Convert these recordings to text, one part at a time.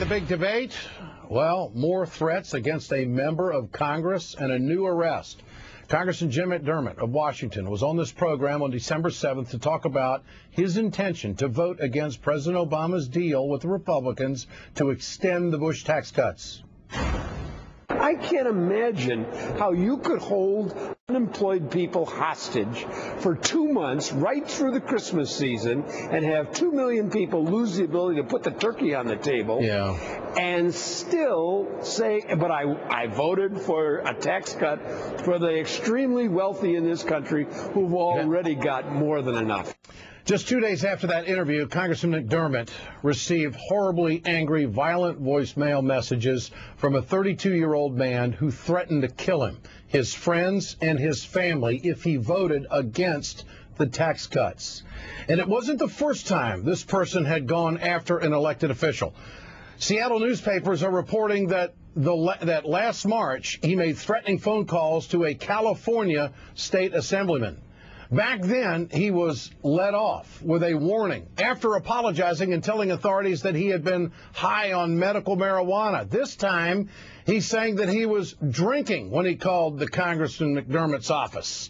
big debate? Well, more threats against a member of Congress and a new arrest. Congressman Jim McDermott of Washington was on this program on December 7th to talk about his intention to vote against President Obama's deal with the Republicans to extend the Bush tax cuts. I can't imagine how you could hold unemployed people hostage for 2 months right through the Christmas season and have 2 million people lose the ability to put the turkey on the table and still say, but I voted for a tax cut for the extremely wealthy in this country who've already got more than enough. Just 2 days after that interview, Congressman McDermott received horribly angry, violent voicemail messages from a 32-year-old man who threatened to kill him, his friends, and his family if he voted against the tax cuts. And it wasn't the first time this person had gone after an elected official. Seattle newspapers are reporting that that last March he made threatening phone calls to a California state assemblyman. Back then, he was let off with a warning after apologizing and telling authorities that he had been high on medical marijuana. This time, he's saying that he was drinking when he called the Congressman McDermott's office.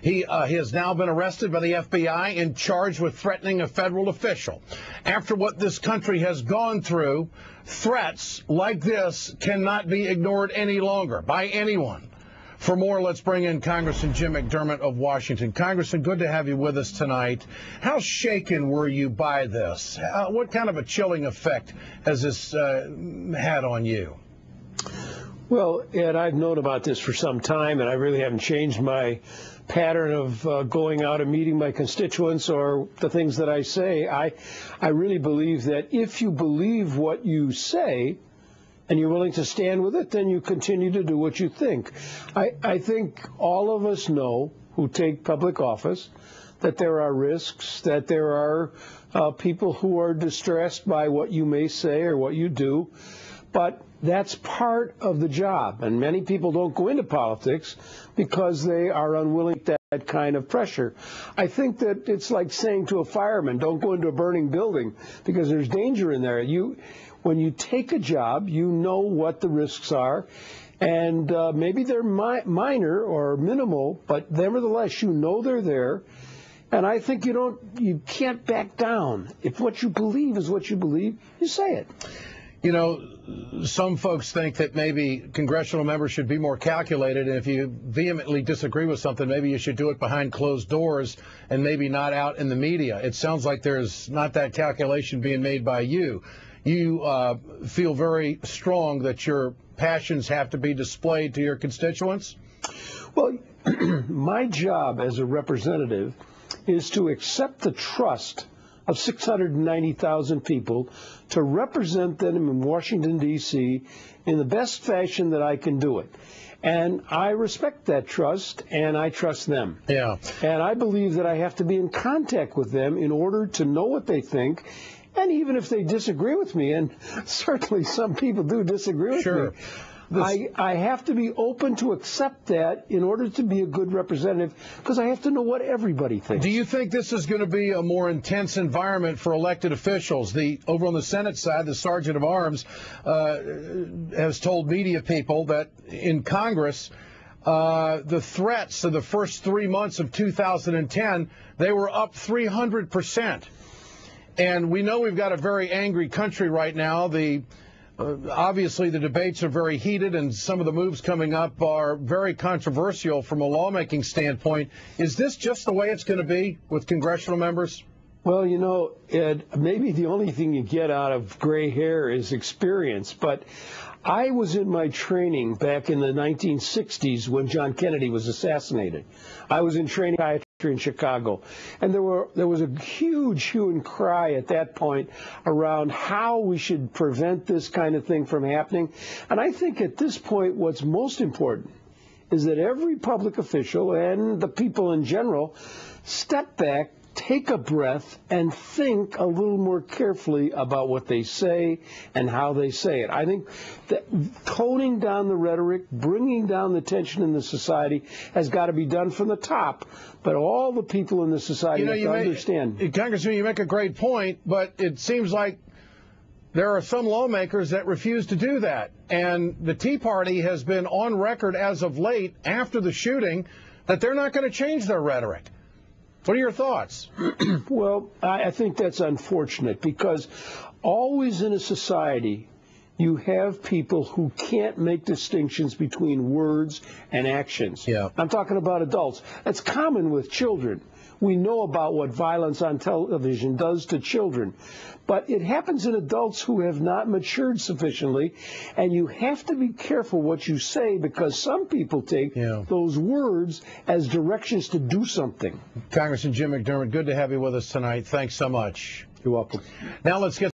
He has now been arrested by the FBI and charged with threatening a federal official. After what this country has gone through, threats like this cannot be ignored any longer by anyone. For more, let's bring in Congressman Jim McDermott of Washington. Congressman, good to have you with us tonight. How shaken were you by this? What kind of a chilling effect has this had on you? Well, Ed, I've known about this for some time, and I really haven't changed my pattern of going out and meeting my constituents or the things that I say. I really believe that if you believe what you say, and you're willing to stand with it, then you continue to do what you think. I think all of us know who take public office that there are risks, that there are people who are distressed by what you may say or what you do, but that's part of the job. And many people don't go into politics because they are unwilling to that kind of pressure. I think that it's like saying to a fireman, don't go into a burning building because there's danger in there. When you take a job, you know what the risks are, and maybe they're minor or minimal, but nevertheless, you know they're there. And I think you can't back down. If what you believe is what you believe, you say it. You know, some folks think that maybe congressional members should be more calculated, and if you vehemently disagree with something, maybe you should do it behind closed doors and maybe not out in the media. It sounds like there's not that calculation being made by you. You feel very strong that your passions have to be displayed to your constituents? Well, my job as a representative is to accept the trust of 690,000 people to represent them in Washington, D.C. in the best fashion that I can do it. And I respect that trust, and I trust them. Yeah. And I believe that I have to be in contact with them in order to know what they think. And even if they disagree with me, and certainly some people do disagree with me, I have to be open to accept that in order to be a good representative, because I have to know what everybody thinks. Do you think this is going to be a more intense environment for elected officials? Over on the Senate side, the Sergeant of Arms has told media people that in Congress, the threats of the first 3 months of 2010, they were up 300%. And we know we've got a very angry country right now. Obviously, the debates are very heated, and some of the moves coming up are very controversial from a lawmaking standpoint. Is this just the way it's going to be with congressional members? Well, you know, Ed, maybe the only thing you get out of gray hair is experience. But I was in my training back in the 1960s when John Kennedy was assassinated. I was in training in Chicago, and there was a huge hue and cry at that point around how we should prevent this kind of thing from happening. And I think at this point what's most important is that every public official and the people in general step back, take a breath, and think a little more carefully about what they say and how they say it. I think that toning down the rhetoric, bringing down the tension in the society has got to be done from the top. But all the people in the society have to understand. Congressman, you make a great point, but it seems like there are some lawmakers that refuse to do that. And the Tea Party has been on record as of late, after the shooting, that they're not going to change their rhetoric. What are your thoughts? Well, I think that's unfortunate, because always in a society you have people who can't make distinctions between words and actions. Yeah. I'm talking about adults. That's common with children. We know about what violence on television does to children. But it happens in adults who have not matured sufficiently, and you have to be careful what you say, because some people take those words as directions to do something. Congressman Jim McDermott, good to have you with us tonight. Thanks so much. You're welcome. Now let's get